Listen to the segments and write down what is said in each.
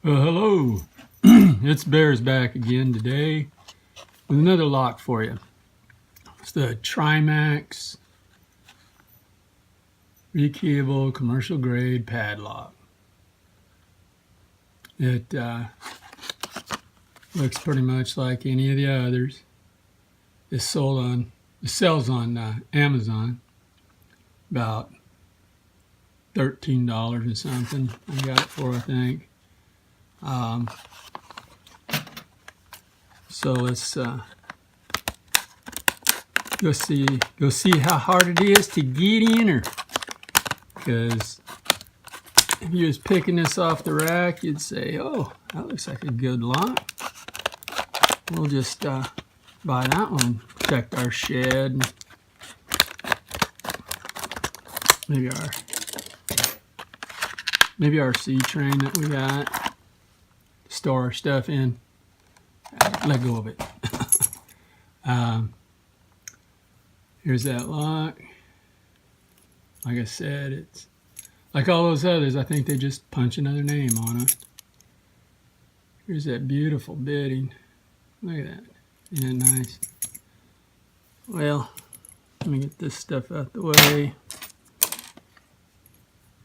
Well, hello. It's Bears back again today with another lock for you. It's the Trimax rekeyable commercial grade padlock. It looks pretty much like any of the others. It sells on Amazon, about $13 or something. I got it for, I think. So let's go see how hard it is to get in her. Because if you was picking this off the rack, you'd say, "Oh, that looks like a good lock. We'll just buy that one. Protect our shed, maybe our C train that we got. Store our stuff in. Let go of it." Here's that lock. Like I said, it's like all those others. I think they just punch another name on it. Here's that beautiful bitting. Look at that. Isn't that nice? Well, let me get this stuff out the way.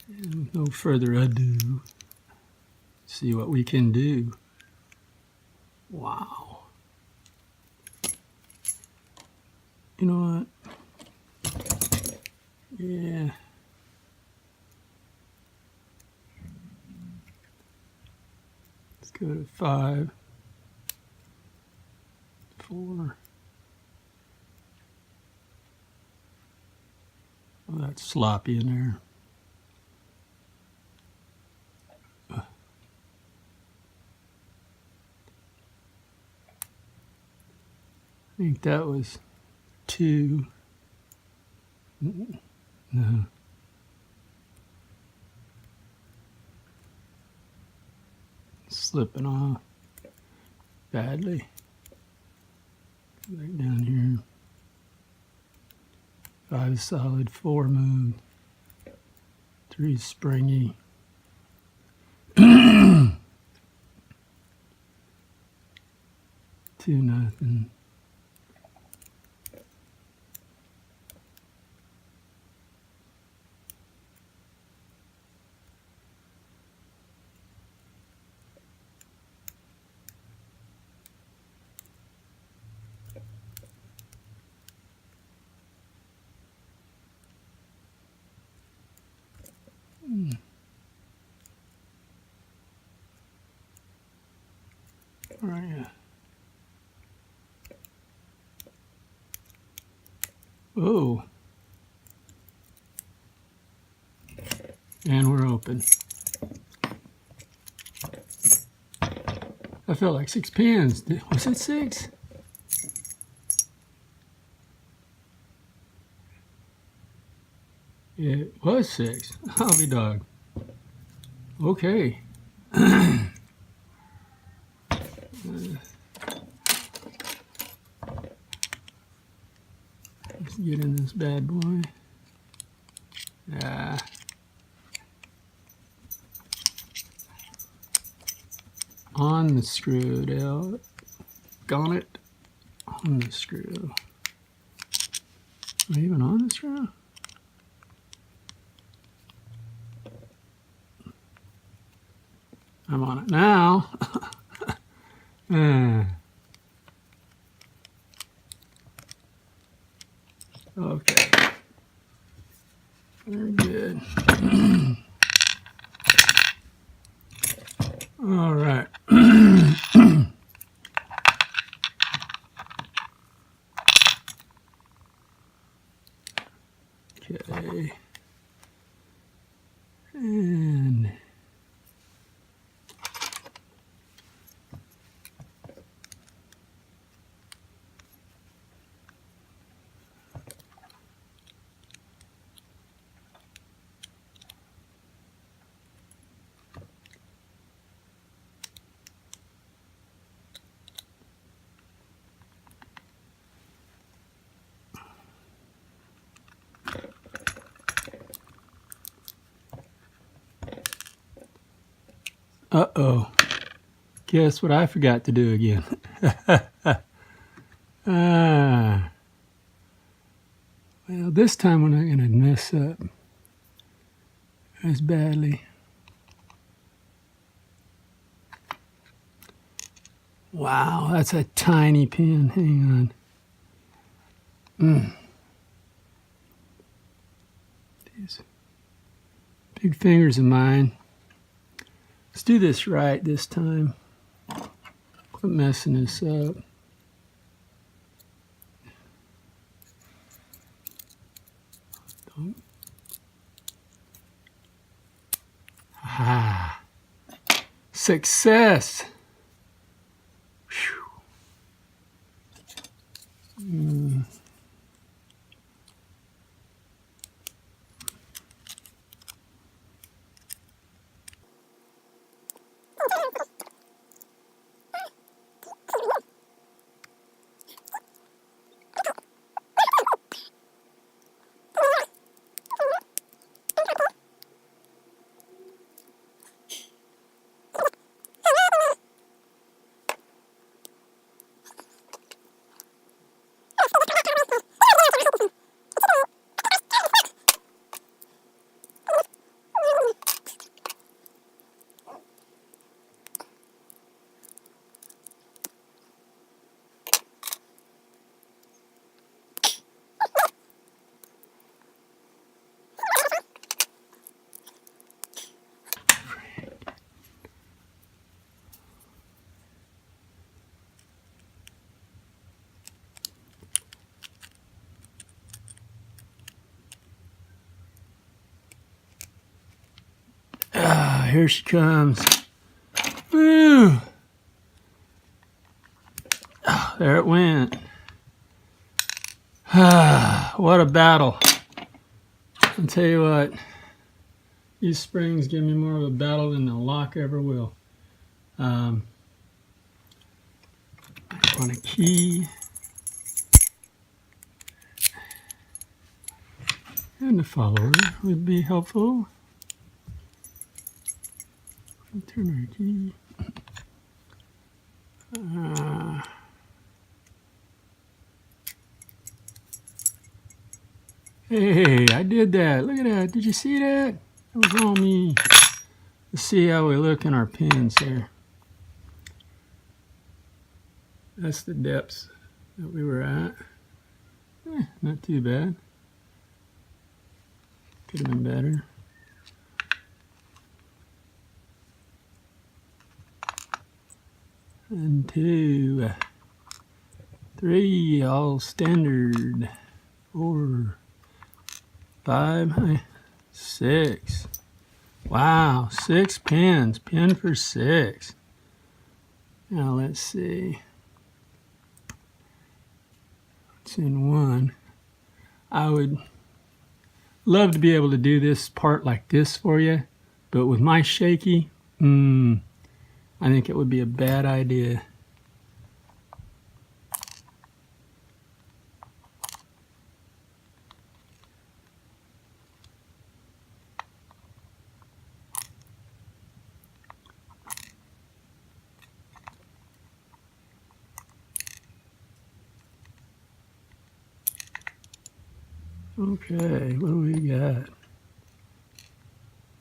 And with no further ado, see what we can do. Wow. You know what? Yeah. Let's go to 5, 4. Oh, that's sloppy in there. I think that was 2. No. Slipping off badly. Right down here. 5 solid, 4 moved, 3 springy. 2 nothing. All right. Oh. And we're open. I felt like 6 pins. Was it 6? It was 6. I'll be dog. Okay. Let's get in this bad boy. On the screw, Dale. Got it. On the screw. Are you even on the screw? I'm on it now. Okay. Very good. All right. Okay. And uh-oh. Guess what I forgot to do again? Well, this time we're not going to mess up as badly. Wow, that's a tiny pin. Hang on. These big fingers of mine. Let's do this right this time. Quit messing this up. Ah, success. Ah, here she comes. Woo! Oh, there it went. Ah, what a battle. I'll tell you what, these springs give me more of a battle than the lock ever will. On a key. And the follower would be helpful. Turn our key. Hey, I did that. Look at that. Did you see that? That was all me. Let's see how we look in our pins here. That's the depths that we were at. Not too bad. Could have been better. And 2, 3, all standard. 4, 5, 6. Wow, 6 pins. Pin for 6. Now let's see. It's in 1. I would love to be able to do this part like this for you, but with my shaky, I think it would be a bad idea. Okay, what do we got?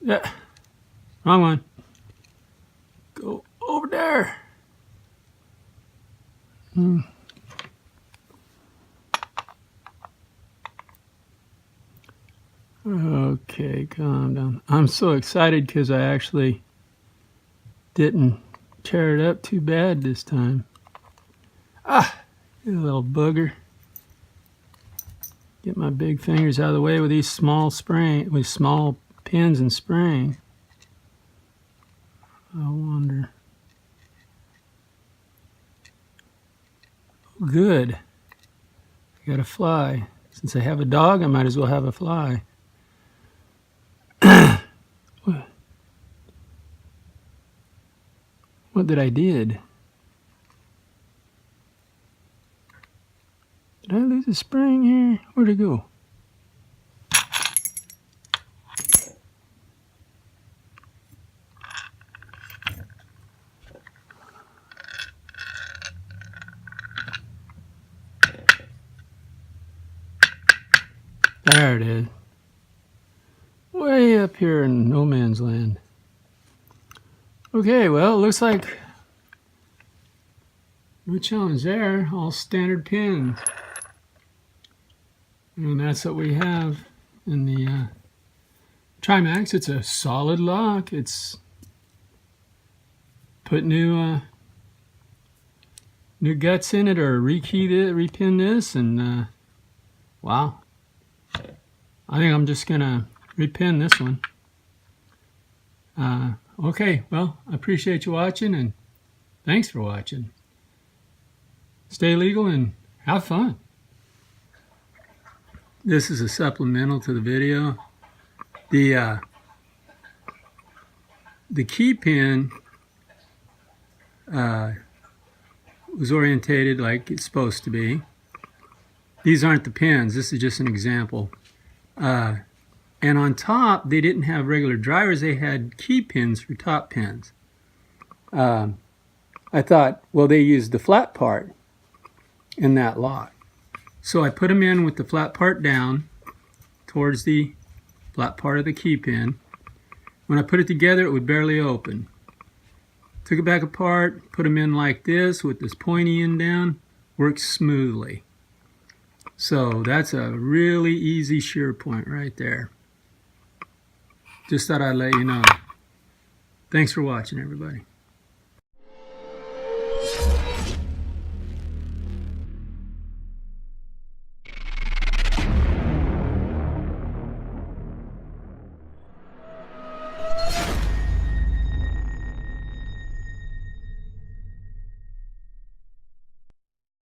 Yeah, wrong one. Go over there. Okay, calm down. I'm so excited because I actually didn't tear it up too bad this time. Ah, you little booger. Get my big fingers out of the way with these small pins and spring. I wonder. Good. I got a fly. Since I have a dog, I might as well have a fly. What did I did? Did I lose a spring here? Where'd it go? There it is. Way up here in no man's land. Okay, well, it looks like no challenge there. All standard pins. And that's what we have in the Trimax. It's a solid lock. It's put new guts in it, or repin this, and wow. I think I'm just gonna repin this one. Okay, well, I appreciate you watching, and thanks for watching. Stay legal and have fun. This is a supplemental to the video. The key pin was orientated like it's supposed to be. These aren't the pins. This is just an example. And on top, they didn't have regular drivers. They had key pins for top pins. I thought, well, they used the flat part in that lock. So I put them in with the flat part down towards the flat part of the key pin. When I put it together, it would barely open. Took it back apart, put them in like this with this pointy end down. Works smoothly. So that's a really easy shear point right there. Just thought I'd let you know. Thanks for watching, everybody.